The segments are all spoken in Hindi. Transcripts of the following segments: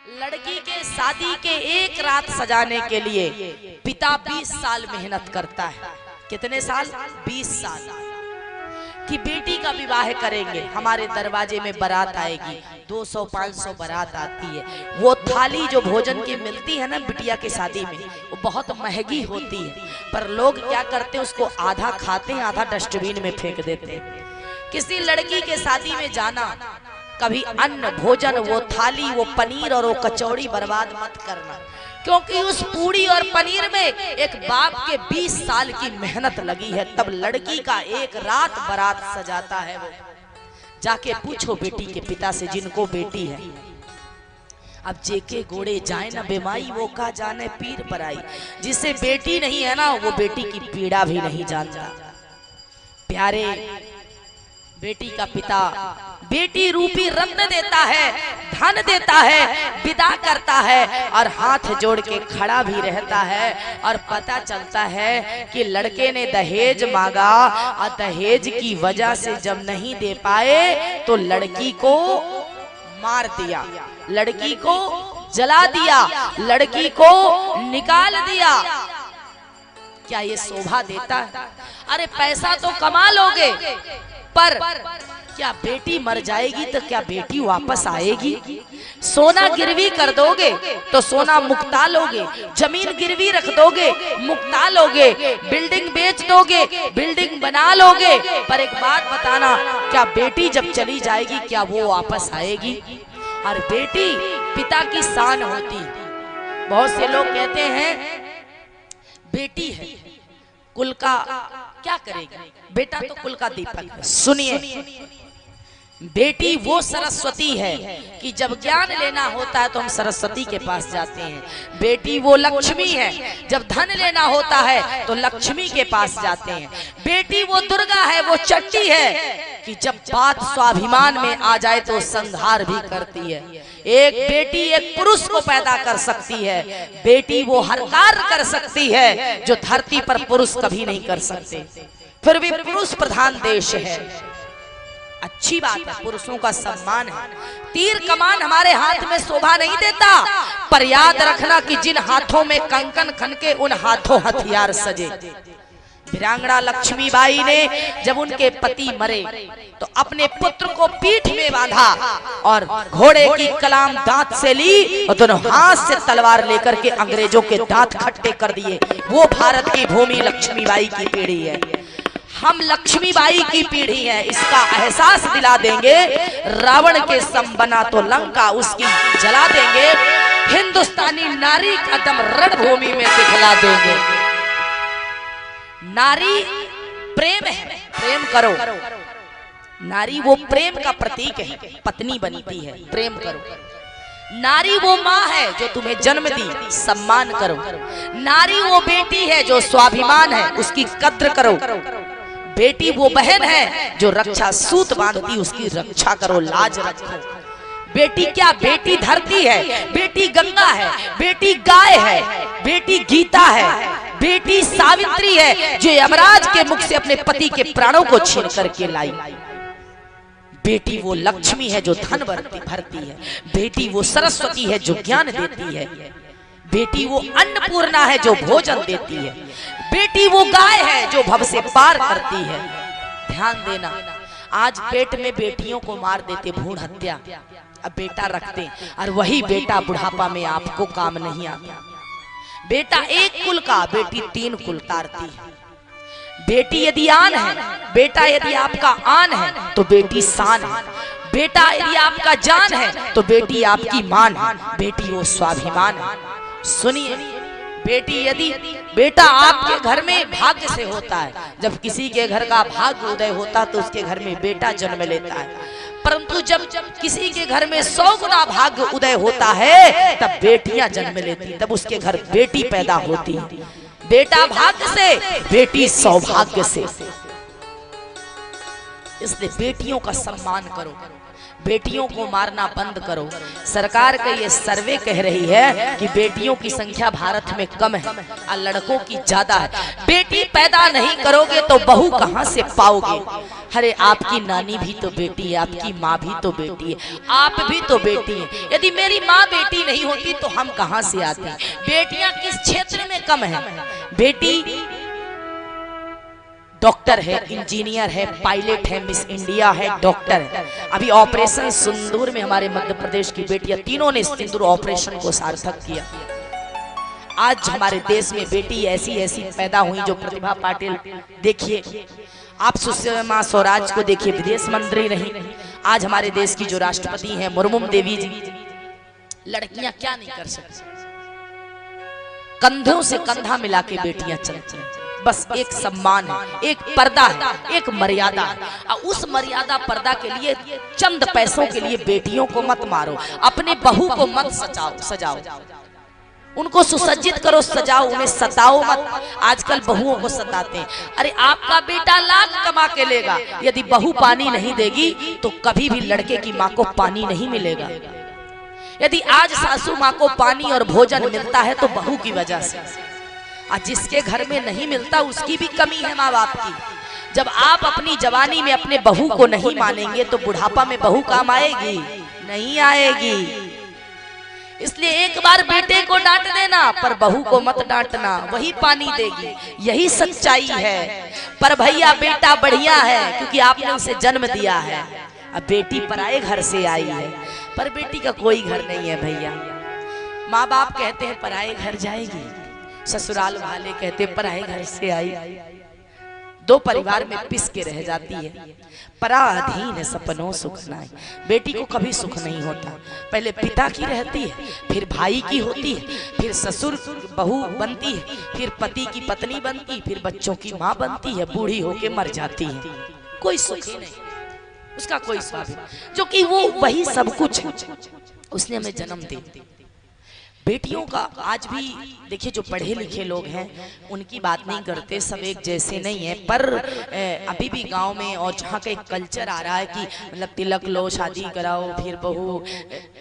लड़की के शादी के एक रात सजाने के लिए पिता 20 साल मेहनत करता है। कितने साल? 20 साल कि बेटी का विवाह करेंगे, हमारे दरवाजे में बारात आएगी, 200-500 बारात आती है। वो थाली जो भोजन की मिलती है ना बिटिया की शादी में, वो बहुत महंगी होती है, पर लोग क्या करते हैं, उसको आधा खाते हैं, आधा डस्टबिन में फेंक देते हैं। किसी लड़की के शादी में जाना, कभी अन्न भोजन, वो थाली, वो पनीर और वो कचौड़ी बर्बाद मत करना, क्योंकि उस पूड़ी और पनीर में एक बाप के 20 साल की मेहनत लगी है। तब लड़की का एक रात बारात सजाता है। वो जाके पूछो बेटी के पिता से, जिनको बेटी है। अब जेके गोड़े जाए ना बेमाई, वो का जाने पीर पराई। जिसे बेटी नहीं है ना, वो बेटी की पीड़ा भी नहीं जानता। प्यारे, बेटी का पिता बेटी रूपी रत्न देता है, धन देता है, विदा करता है और हाथ जोड़ के खड़ा भी रहता है। और पता चलता है कि लड़के ने दहेज मांगा और दहेज की वजह से जब नहीं दे पाए तो लड़की को मार दिया, लड़की को जला दिया, लड़की को निकाल दिया। क्या ये शोभा देता है? अरे पैसा तो कमा लोगे, पर क्या बेटी मर जाएगी तो क्या बेटी वापस आएगी? सोना गिरवी कर दोगे तो सोना मुक्ता लोगे, जमीन गिरवी रख दोगे मुक्ता लोगे, बिल्डिंग बेच दोगे बिल्डिंग बना लोगे, पर एक बात बताना, क्या बेटी जब चली जाएगी क्या वो वापस आएगी? और बेटी पिता की शान होती। बहुत से लोग कहते हैं बेटी है कुल का क्या करेगी, बेटा तो कुल का दीपक है। सुनिए, बेटी वो सरस्वती है कि जब ज्ञान लेना होता है तो हम सरस्वती के पास जाते हैं। बेटी वो लक्ष्मी है, जब धन लेना होता है तो लक्ष्मी के पास जाते हैं। बेटी वो दुर्गा है, वो चट्टी है कि जब बात स्वाभिमान में आ जाए तो संहार भी करती है। एक बेटी एक पुरुष को पैदा कर सकती है, बेटी वो हर कार्य कर सकती है जो धरती पर पुरुष कभी नहीं कर सकते। फिर भी पुरुष प्रधान देश है, अच्छी बात है, पुरुषों का सम्मान है। तीर कमान हमारे हाथ में शोभा नहीं देता, पर याद रखना कि जिन हाथों में कंकन खनके उन हाथों हथियार सजे। वीरांगना लक्ष्मीबाई ने जब उनके पति मरे तो अपने पुत्र को पीठ में बांधा और घोड़े की कलाम दांत से ली और दोनों हाथ से तलवार लेकर के अंग्रेजों के दांत खट्टे कर दिए। वो भारत की भूमि लक्ष्मीबाई की पीढ़ी है, हम लक्ष्मीबाई की पीढ़ी है। इसका एहसास दिला देंगे, रावण के सम बना तो लंका उसकी जला देंगे, हिंदुस्तानी नारी का दम रणभूमि में दिखला देंगे। नारी प्रेम है, प्रेम करो। नारी वो प्रेम का प्रतीक है, पत्नी बनती है, प्रेम करो। नारी वो माँ है जो तुम्हें जन्म दी, सम्मान करो। नारी वो बेटी है जो स्वाभिमान है, उसकी कद्र करो। बेटी वो बहन है जो रक्षा सूत बांधती, उसकी रक्षा करो, लाज रखो। बेटी क्या, बेटी धरती है, बेटी गंगा है, बेटी गाय है, बेटी गीता है, बेटी सावित्री है जो यमराज के मुख से अपने पति के प्राणों को छीन करके लाई। बेटी वो लक्ष्मी है जो धन भरती है, बेटी वो सरस्वती है जो ज्ञान देती है, बेटी वो अन्नपूर्णा है जो भोजन देती है, बेटी वो गाय है जो भव से पार करती है। ध्यान देना, आज पेट में बेटियों को मार देते, भ्रूण हत्या, अब बेटा रखते और वही बेटा बुढ़ापा में आपको काम नहीं आता। बेटा एक कुल का, बेटी 3 कुल तारती है। बेटी यदि आन है, बेटा यदि आपका आन है तो बेटी शान है। बेटा यदि आपका जान है तो बेटी आपकी मान है, बेटी वो स्वाभिमान है। सुनिए, बेटी यदि बेटा आपके घर में भाग्य से होता है, जब किसी के घर का भाग्य उदय होता है तो उसके घर में बेटा जन्म लेता है, परंतु जब किसी के घर में 100 गुना भाग्य उदय होता है तब बेटियां जन्म लेती, तब उसके घर बेटी पैदा होती। बेटा भाग्य से, बेटी सौभाग्य से। इसलिए बेटियों का सम्मान करो। बेटियों को मारना बंद करो। सरकार का ये सर्वे कह रही है कि बेटियों की संख्या भारत में कम है और लड़कों की ज्यादा है। बेटी पैदा नहीं करोगे तो बहू कहां से पाओगे? अरे आपकी नानी भी तो बेटी है, आपकी माँ भी तो बेटी है, आप भी तो बेटी है। यदि मेरी माँ बेटी नहीं होती तो हम कहां से आते? बेटियां किस क्षेत्र में कम है? बेटी डॉक्टर है, इंजीनियर है, पायलट है, मिस इंडिया है, डॉक्टर है। अभी ऑपरेशन सिंदूर में हमारे मध्य प्रदेश की बेटियां तीनों ने सिंदूर ऑपरेशन को सार्थक किया। आज हमारे देश में बेटी ऐसी ऐसी पैदा हुई जो प्रतिभा पाटिल देखिए, आप सुषमा स्वराज को देखिए, विदेश मंत्री रही। आज हमारे देश की जो राष्ट्रपति हैं मुर्मू देवी जी, लड़कियां क्या नहीं कर सकती? कंधों से कंधा मिला के बेटियां चलती हैं। बस एक सम्मान है, एक पर्दा है, एक मर्यादा है। और उस मर्यादा पर्दा के लिए, चंद पैसों के लिए बेटियों को मत मारो, अपने बहू को मत सजाओ, उनको सुसज्जित करो, सजाओ, उन्हें सताओ मत। आजकल बहुओं को सताते हैं। अरे आपका बेटा लाख कमा के लेगा, यदि बहू पानी नहीं देगी तो कभी भी लड़के की माँ को पानी नहीं मिलेगा। यदि आज सासू माँ को पानी और भोजन मिलता है तो बहू की वजह से, और जिसके घर में नहीं मिलता उसकी भी कमी है माँ बाप की। जब आप अपनी जवानी में अपने बहू को नहीं मानेंगे तो बुढ़ापा में बहू काम आएगी? नहीं आएगी। इसलिए एक बार बेटे को डांट देना, पर बहू को मत डांटना, वही पानी देगी। यही सच्चाई है। पर भैया बेटा बढ़िया है क्योंकि आपने उसे जन्म दिया है। अब बेटी पराए घर से आई है, पर बेटी का कोई घर नहीं है भैया। माँ बाप कहते हैं पराए घर जाएगी, ससुराल वाले कहते पराए घर से आई। दो परिवार में पिस के रह जाती है। पराधीन सपनों सुख नाई। बेटी को कभी सुख नहीं होता। पहले पिता की रहती है, फिर भाई की होती है, फिर ससुर बहू बनती है, फिर पति की पत्नी बनती, फिर बच्चों की माँ बनती है, बूढ़ी होके मर जाती है। कोई सुख ही नहीं, उसका कोई स्वाद नहीं, जो कि वो वही सब कुछ उसने हमें जन्म दिया। बेटियों का आज भी देखिए, जो पढ़े लिखे लोग हैं उनकी बात नहीं करते, सब एक जैसे नहीं है। पर अभी भी गांव में और जहाँ का एक कल्चर आ रहा है कि मतलब तिलक लो, शादी कराओ, फिर बहू,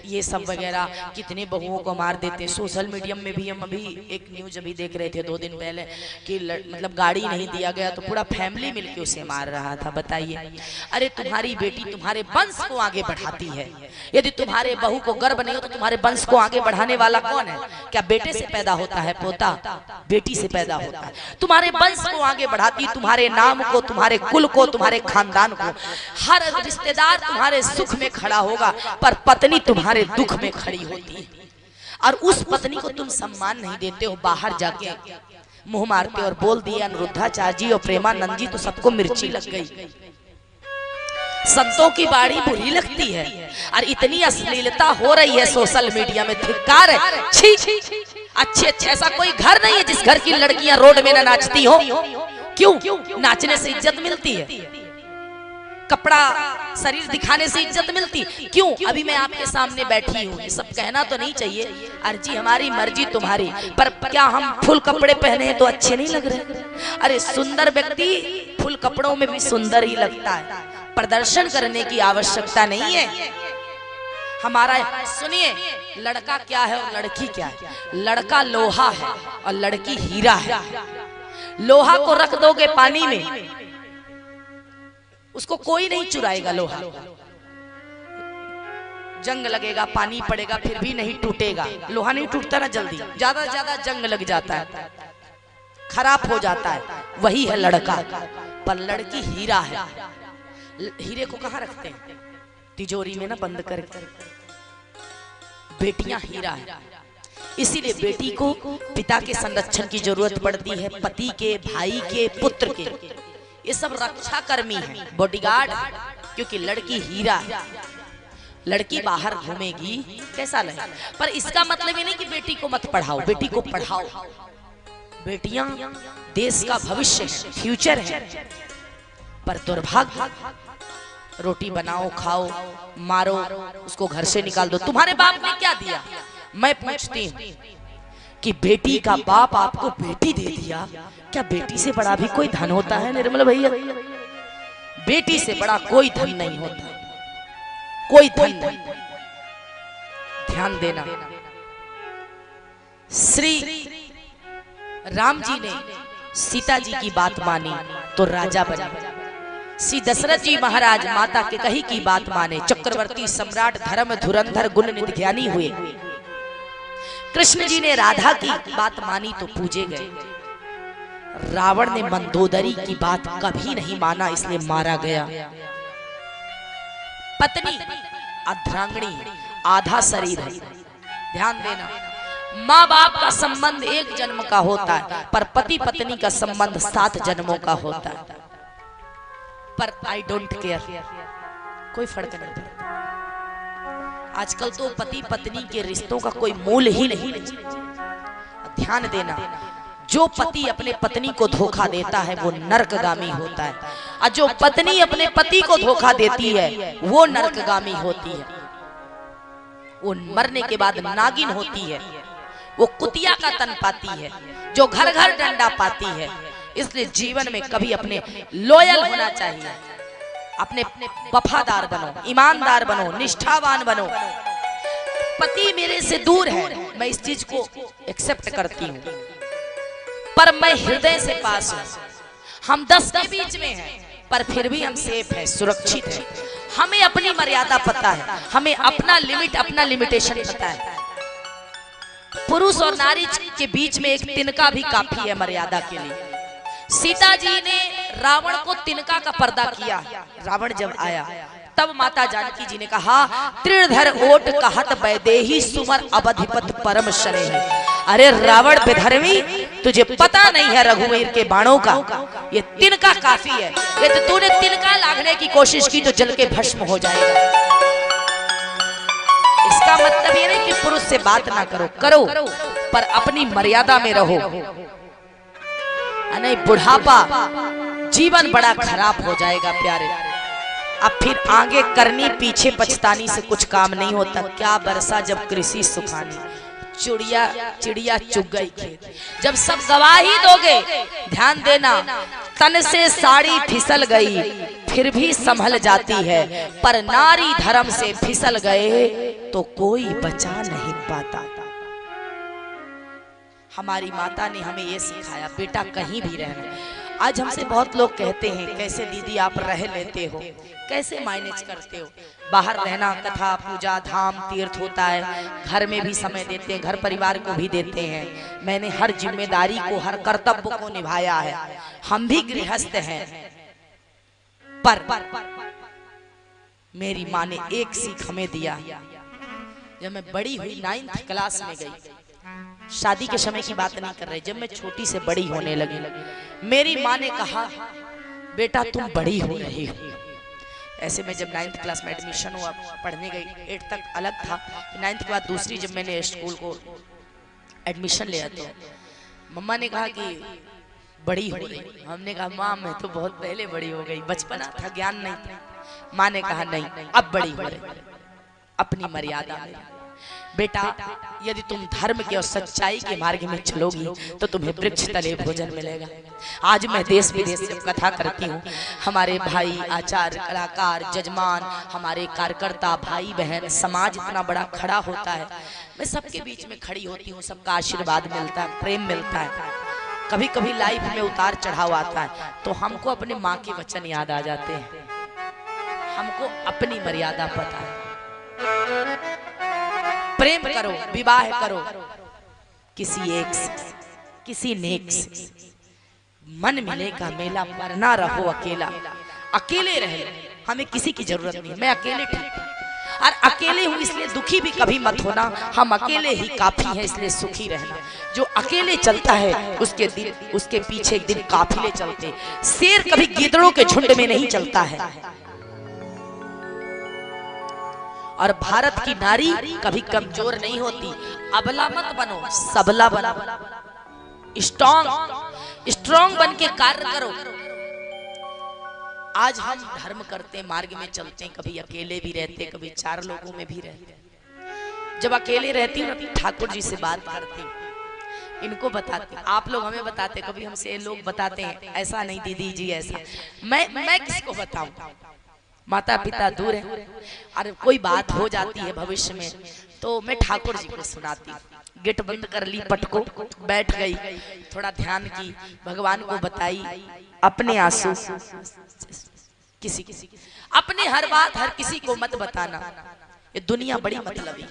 ये सब वगैरह, कितने बहुओं को मार देते। सोशल मीडिया में भी हम अभी एक न्यूज अभी देख रहे थे 2 दिन पहले कि मतलब गाड़ी नहीं दिया गया तो पूरा फैमिली मिलके उसे मार रहा था। बताइए, अरे तुम्हारी बेटी तुम्हारे वंश को आगे बढ़ाती है। यदि तुम्हारे बहू को गर्व नहीं हो तो तुम्हारे वंश को आगे बढ़ाने वाला कौन है? क्या बेटे से पैदा होता है पोता? बेटी से पैदा होता है। तुम्हारे वंश को आगे बढ़ाती, तुम्हारे नाम को, तुम्हारे कुल को, तुम्हारे खानदान को। हर रिश्तेदार तुम्हारे सुख में खड़ा होगा, पर पत्नी तुम्हारे दुख में खड़ी होती है। और उस पत्नी को तुम सम्मान नहीं देते हो, बाहर जाके मुंह मारते और बोल दिए अनिरुद्धाचार्य जी और प्रेमानंद जी तो सबको मिर्ची लग गई। संतों की बाड़ी बुरी लगती है और इतनी अश्लीलता हो रही है सोशल मीडिया में, धिक्कार है। छी, अच्छे ऐसा कोई घर नहीं है जिस घर की लड़कियां रोड में ना नाचती हो। क्यों? नाचने से इज्जत मिलती है, कपड़ा शरीर दिखाने से इज्जत मिलती। क्यों? अभी मैं आपके सामने बैठी हूँ, ये सब कहना तो नहीं चाहिए, अर्जी हमारी मर्जी तुम्हारी, पर क्या हम फुल कपड़े पहने हैं तो अच्छे नहीं लग रहे? अरे सुंदर व्यक्ति फुल कपड़ों में भी सुंदर ही लगता है। प्रदर्शन करने की आवश्यकता नहीं है हमारा। सुनिए, लड़का क्या है और लड़की क्या है? लड़का लोहा है और लड़की हीरा है। लोहा को रख दोगे पानी में, उसको कोई नहीं चुराएगा। लोहा जंग लगेगा, पानी पड़ेगा, फिर भी नहीं टूटेगा। लोहा नहीं टूटता ना जल्दी, ज्यादा ज्यादा जंग लग जाता है, खराब हो जाता है। वही है लड़का। पर लड़की हीरा है। हीरे को कहाँ रखते हैं? तिजोरी में ना बंद करके। बेटियां हीरा है, इसीलिए बेटी को पिता के संरक्षण की जरूरत पड़ती है, पति के, भाई के, पुत्र के। ये सब रक्षा कर्मी है, बॉडीगार्ड, क्योंकि लड़की हीरा है। लड़की बाहर घूमेगी कैसा लगे, पर इसका मतलब ये नहीं कि बेटी को मत पढ़ाओ, बेटी को पढ़ाओ। बेटियां देश का भविष्य है, फ्यूचर है। पर दुर्भाग्य, रोटी बनाओ, खाओ, मारो, उसको घर से निकाल दो। तुम्हारे बाप ने क्या दिया? मैं पूछती हूँ कि बेटी का बाप आपको बेटी दे दिया, क्या बेटी से बड़ा भी कोई धन होता है निर्मल भैया? बेटी से बड़ा कोई धन नहीं होता। कोई धन नहीं। ध्यान देना, श्री राम जी ने सीता जी की बात मानी तो राजा बने। श्री दशरथ जी महाराज माता के कही की बात माने, चक्रवर्ती सम्राट धर्म धुरंधर गुण निधि ज्ञानी हुए। कृष्ण जी ने राधा की बात मानी तो पूजे गए। रावण ने मंदोदरी की बात कभी नहीं माना, इसलिए मारा गया। पत्नी अर्धांगिनी, आधा शरीर है। ध्यान देना, माँ बाप का संबंध एक जन्म का होता है, पर पति पत्नी का संबंध 7 जन्मों का होता है। पर आई डोंट केयर, कोई फर्क नहीं पड़ता। आजकल तो पति पत्नी के रिश्तों का कोई मूल ही नहीं। ध्यान देना, जो पति अपने पत्नी को धोखा देता है वो नरकगामी होता है, और जो पत्नी अपने पति को धोखा देती है वो नरकगामी होती है। वो मरने के बाद नागिन होती है, वो कुतिया का तन पाती है, जो घर घर डंडा पाती है। इसलिए जीवन में कभी अपने लॉयल होना चाहिए, अपने वफादार बनो, ईमानदार बनो, निष्ठावान बनो। पति मेरे से दूर है, मैं इस चीज को एक्सेप्ट करती हूँ, पर मैं हृदय से पास हूँ। हम 10 के बीच में हैं, पर फिर भी हम सेफ हैं, सुरक्षित हैं। हमें अपनी मर्यादा पता है, हमें अपना लिमिट, अपना लिमिटेशन पता है। पुरुष और नारी के बीच में एक तिनका भी काफी है मर्यादा के लिए। सीता जी ने रावण को तिनका का पर्दा किया। रावण जब आया तब माता जानकी जी ने कहा, त्रिधर ओट कहत वैदेही सुमर अवधिपत परम शरेह। अरे रावण बेधर्मी, तुझे पता नहीं है रघुवीर के बाणों का, ये तिनका काफी है। ये तो तूने तिनका लागने की कोशिश की तो जल के भस्म हो जाएगा। इसका मतलब ये नहीं कि पुरुष से बात ना करो, करो, पर अपनी मर्यादा में रहो। नहीं बुढ़ापा जीवन बड़ा खराब हो जाएगा प्यारे। अब फिर आगे करनी पीछे पछतानी से कुछ काम नहीं होता। क्या बरसा जब कृषि सुखानी, चिड़िया चुग गई खेत। जब सब गवाही दोगे, ध्यान देना, तन से साड़ी फिसल गई फिर भी संभल जाती है, पर नारी धर्म से फिसल गए तो कोई बचा नहीं पाता। हमारी माता ने हमें ये सिखाया, बेटा कहीं भी रहना। आज हमसे बहुत लोग कहते हैं, कैसे दीदी आप रह लेते हो, कैसे मैनेज करते हो। बाहर रहना, कथा पूजा धाम तीर्थ होता है, घर में भी समय देते हैं, घर परिवार को भी देते हैं। मैंने हर जिम्मेदारी को, हर कर्तव्य को निभाया है। हम भी गृहस्थ हैं, पर मेरी माँ ने एक सीख हमें दिया। जब मैं बड़ी हुई, 9th क्लास में गई, शादी के समय की बात नहीं कर रहे, जब मैं छोटी से बड़ी होने लगी, मेरी माँ ने कहा, बेटा तुम बड़ी हो रही हो। ऐसे में जब 9th क्लास में एडमिशन हुआ, पढ़ने गई, 8 तक अलग था, 9th के बाद दूसरी जब मैंने स्कूल को एडमिशन लिया तो मम्मा ने कहा कि बड़ी हो रही। हमने कहा माँ मैं तो बहुत पहले बड़ी हो गई, बचपना था, ज्ञान नहीं था। माँ ने कहा नहीं, अब बड़ी हो रही, अपनी मर्यादा में। बेटा यदि तुम धर्म के और सच्चाई के मार्ग में चलोगी तो तुम्हें वृक्ष तले भोजन मिलेगा। आज मैं देश विदेश से कथा करती हूँ, हमारे भाई आचार्य कलाकार जजमान, हमारे कार्यकर्ता भाई बहन, समाज इतना बड़ा खड़ा होता है। मैं सबके बीच में खड़ी होती हूँ, सबका आशीर्वाद मिलता है, प्रेम मिलता है। कभी कभी लाइफ में उतार चढ़ाव आता है तो हमको अपने माँ के वचन याद आ जाते हैं। हमको अपनी मर्यादा पता है। प्रेम करो, विवाह करो किसी एक से, किसी नेक से, मन मिलेगा मेला, पर ना रहो अकेला। अकेले रहे, हमें किसी की जरूरत नहीं। मैं अकेले ठीक और अकेले हूँ इसलिए दुखी भी कभी मत होना। हम अकेले ही काफी हैं इसलिए सुखी रहना। जो अकेले चलता है उसके पीछे एक दिन काफिले चलते। शेर कभी गिदड़ों के झुंड में नहीं चलता है, और भारत की नारी कभी कमजोर नहीं होती। अबला मत बनो, सबला बनो, स्ट्रॉन्ग बन के कार्य करो। आज हम धर्म करते, मार्ग में चलते, कभी अकेले भी रहते, कभी 4 लोगों में भी रहते। जब अकेले रहती हूँ ना, ठाकुर जी से बात करती हूँ, इनको बताते, आप लोग हमें बताते, कभी हमसे लोग बताते हैं ऐसा नहीं दीदी जी ऐसा। मैं किसको बताऊं? माता पिता दूर है। अरे कोई बात हो जाती है भविष्य में तो मैं ठाकुर जी को सुनाती। गेट बंद कर ली, पटको बैठ गई, थोड़ा ध्यान की, भगवान को बताई अपने आंसू। किसी अपनी हर बात हर किसी को मत बताना, ये दुनिया बड़ी मतलबी।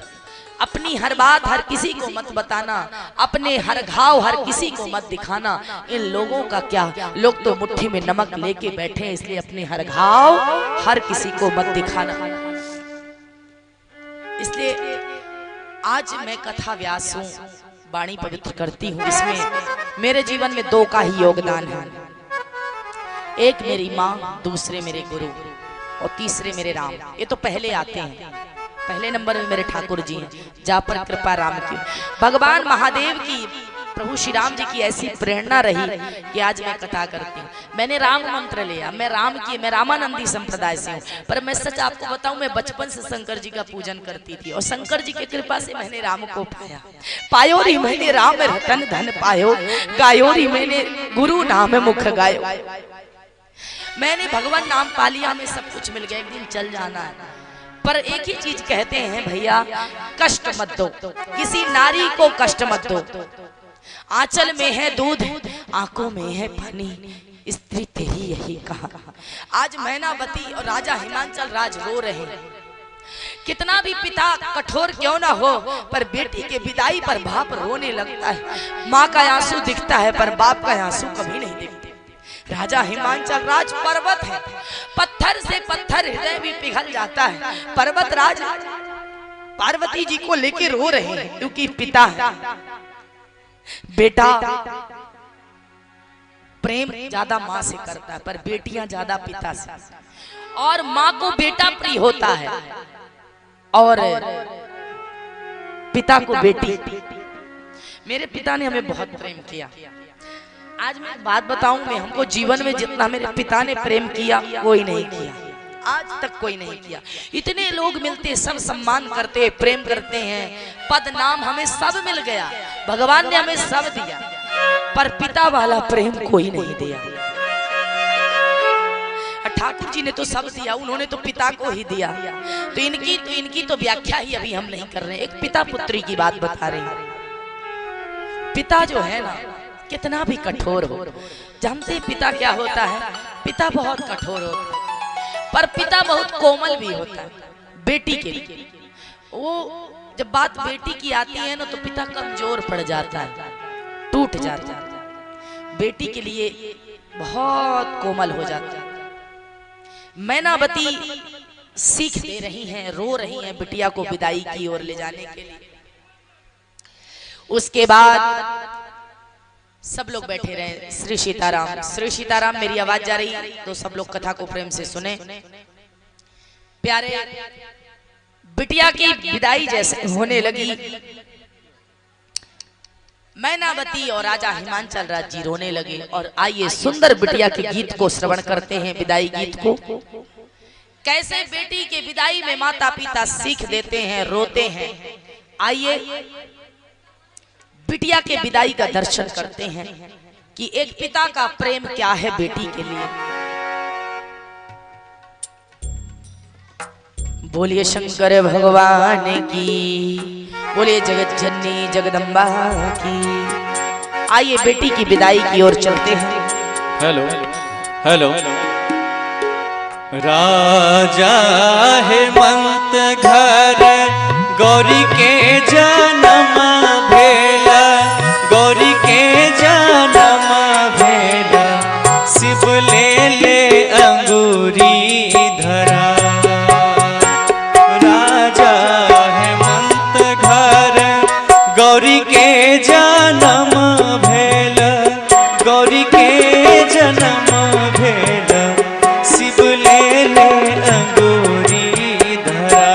अपनी हर बात हर किसी को मत बताना, अपने हर घाव हर किसी को मत दिखाना। इन लोगों का क्या, लोग तो मुट्ठी में नमक लेके बैठे हैं, इसलिए अपने हर घाव हर किसी को मत दिखाना। इसलिए आज मैं कथा व्यास हूँ, वाणी पवित्र करती हूँ। इसमें मेरे जीवन में दो का ही योगदान है, एक मेरी माँ, दूसरे मेरे गुरु और तीसरे मेरे राम। ये तो पहले आते हैं, पहले नंबर में मेरे ठाकुर जी हैं, जा पर कृपा राम की। भगवान महादेव की, प्रभु श्री राम जी की ऐसी प्रेरणा रही कि आज मैं कथा करती हूँ। मैंने राम मंत्र लिया, मैं रामानंदी संप्रदाय से हूँ, पर मैं सच आपको बताऊं, मैं बचपन से शंकर जी का पूजन करती थी और शंकर जी की कृपा से मैंने राम को पाया। पायोरी मैंने राम रतन धन पायो, गायोरी मैंने गुरु नाम मुख गायो। मैंने भगवान नाम पा लिया, हमें सब कुछ मिल गया, एक दिन चल जाना है। पर एक ही चीज कहते हैं भैया, कष्ट मत दो, किसी नारी को कष्ट मत दो। आंचल में है दूध, आंखों में है पानी, स्त्री तेरी यही कहा। आज मैनावती और राजा हिमांचल राज रो रहे हैं। कितना भी पिता कठोर क्यों ना हो, पर बेटी के विदाई पर बाप रोने लगता है। माँ का आंसू दिखता है पर बाप का आंसू कभी नहीं दिखता। राजा हिमांचल राज पर्वत है, पत्थर से पत्थर हृदय भी पिघल जाता है। पर्वत राज पार्वती जी को लेकर रो रहे हैं, क्योंकि पिता है। बेटा प्रेम ज्यादा माँ से करता है, पर बेटियां ज्यादा पिता से। और माँ को बेटा प्रिय होता है और पिता को बेटी। मेरे पिता ने हमें बहुत प्रेम किया। आज मैं बात बताऊं, मैं हमको जीवन में जितना मेरे पिता ने प्रेम किया कोई नहीं किया, आज तक कोई नहीं किया। इतने लोग मिलते, सब सम्मान करते, प्रेम करते हैं, पद नाम हमें सब मिल गया, भगवान ने हमें सब दिया, पर पिता वाला प्रेम कोई नहीं दिया। ठाकुर जी ने तो सब दिया, उन्होंने तो पिता को ही दिया। तो इनकी तो व्याख्या ही अभी हम नहीं कर रहे, एक पिता पुत्री की बात बता रहे हैं। पिता जो है ना, कितना भी कठोर हो, जानते पिता क्या होता है? पिता बहुत कठोर होता है, पर पिता बहुत कोमल भी होता है बेटी के लिए। वो जब बात बेटी की आती है ना, तो पिता कमजोर पड़ जाता है, टूट जाता है, बेटी के लिए बहुत कोमल हो जाता है। मैनावती सीख दे रही हैं, रो रही हैं बिटिया को विदाई की ओर ले जाने के लिए। उसके बाद सब लोग बैठे रहे। श्री सीताराम, श्री सीताराम। मेरी आवाज जा रही है तो सब लोग कथा को प्रेम से सुने। प्यारे, बिटिया की विदाई जैसे होने लगी, मैनावती और राजा हिमांचल राज जी रोने लगे। और आइए सुंदर बिटिया के गीत को श्रवण करते हैं, विदाई गीत को। कैसे बेटी के विदाई में माता पिता सीख देते हैं, रोते हैं। आइए बिटिया के विदाई का दर्शन करते हैं कि एक पिता का प्रेम क्या है बेटी के लिए। बोलिए शंकर भगवान की, बोलिए जगत जननी जगदम्बा की। आइए बेटी की विदाई की ओर चलते हैं। Hello hello. राजा हेमंत घर गौरी के जन्म भेला, गौरी के जन्म भेला, शिव ले ले अंगूरी धरा। राजा हेमंत घर गौरी के जन्म भेला, गौरी के जन्म भेला, शिव ले ले अंगूरी धरा।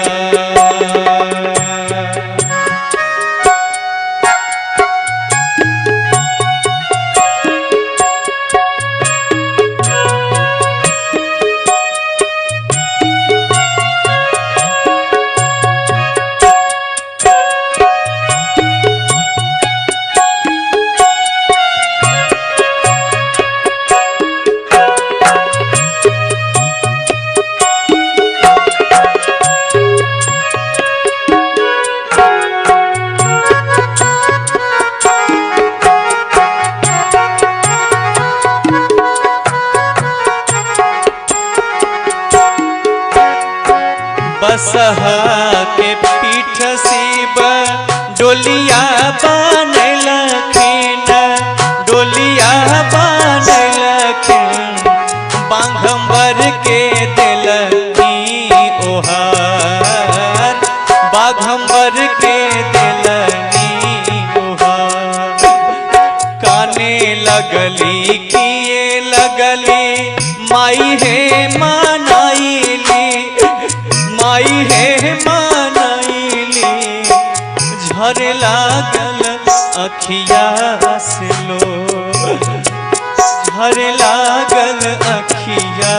पगली किए लगली माई है मनाइली, माई है मनाइली। झरे लागल अखिया से लो, झरे लागल अखिया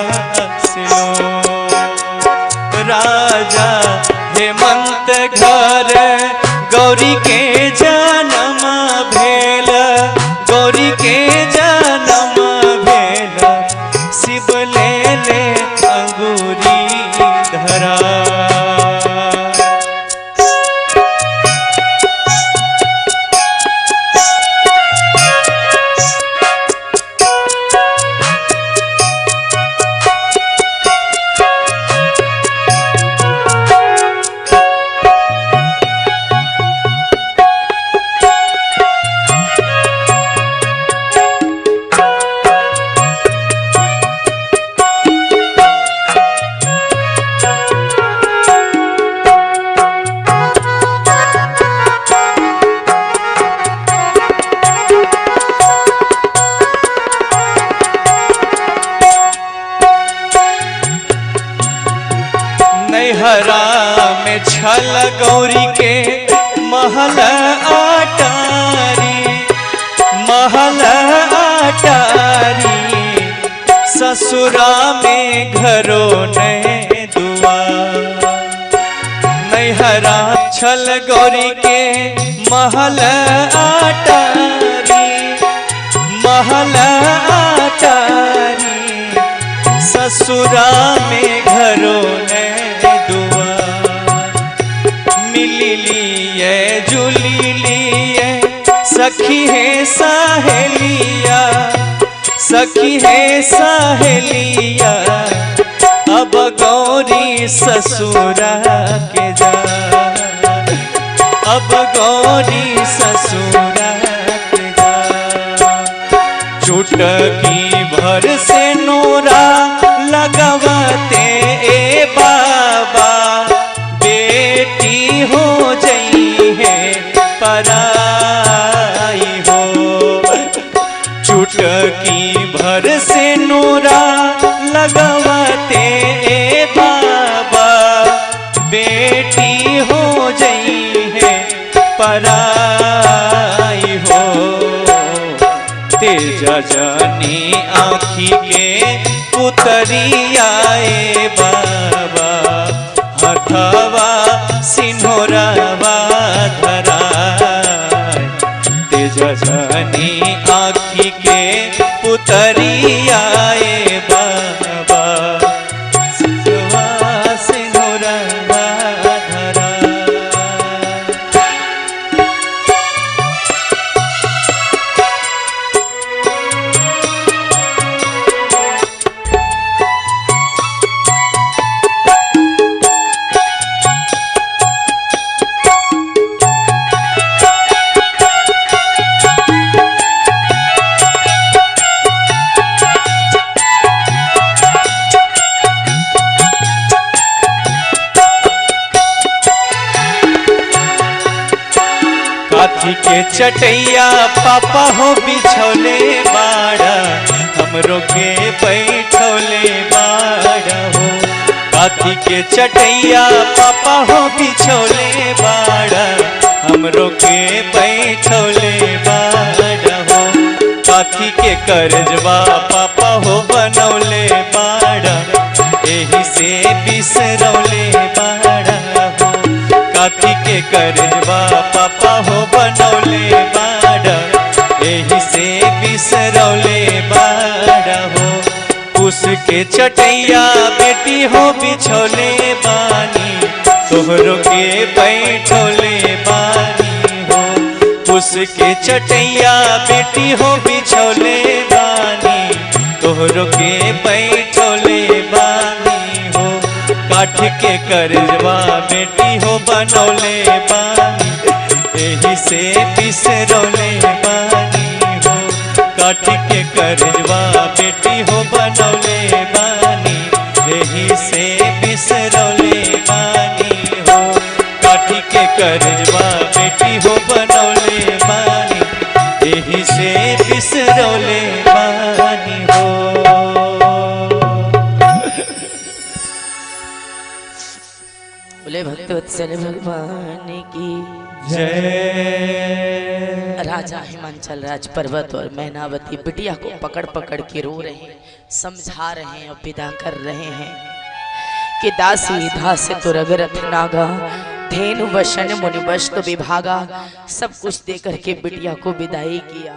से लो। राजा हेमंत घर गौरी के जन्म भेल, गौरी के जन्म भेल। शिव ले ले अंगूरी धरा। नैहरा में छल गौरी के महल अटारी, महल अटारी। ससुरा में घरों ने दुआ। नैहरा छल गौरी के महल अटारी, महल अटारी। ससुरा में घरों ने दुआ। मिली लिए जुली लिए सखी है सहेलिया, सखी है सहेलिया। अब गौरी ससुरा के जा, अब गौरी ससुरा के जा। चुटकी भर से नोरा लगवते ए बाबा, बेटी हो जई है पराई हो। चुटकी भर से नोरा लगवते ए बाबा, बेटी हो जई है पराई हो। तेजा जानी आँखी के पुतरियाए बाबा, हथवा सिन्होरावा धरा। तेजा जानी आँखी के पुतरियाए बाबा, हथवा सिन्होरावा धरा। काठी के चटैया पापा हो बिछौले बाड़ा, हमरो के बैठौले बाड़ा हो। काठी के चटैया पापा हो बिछौले बाड़ा, हमरो के बैठौले बाड़ा हो। काठी के करजवा पापा हो बनौले बाड़ा, एही से बिसरौले बाड़ा हो। काठी के करजवा पापा हो बनौले बाड़ा, एही से बिसरौले बाड़ा हो। उसके चटैया बेटी हो बिछौले बानी, तोहरो के बैठौले बानी हो। उसके चटैया बेटी हो बिछौले बानी, तोहरो के बैठौले बानी हो। काठ के करजवा बेटी हो बनौले बानी, एही से बिसरौले बानी हो। काठ के करजवा बेटी हो बनौले बानी, एही से बिसरौले बानी हो। काठ के करजवा बेटी हो बनौले बानी, एही से बिसरौले बोले भक्तवत्सल भगवान की जय। राजा हिमांचल राज पर्वत और मैनावती बिटिया को पकड़ पकड़ के रो रहे हैं, समझा रहे हैं और विदा कर रहे हैं कि दासी दास तो रगरथ नागा, धेनु वशन मुनि वस्तु विभागा। सब कुछ देकर के बिटिया को विदाई किया।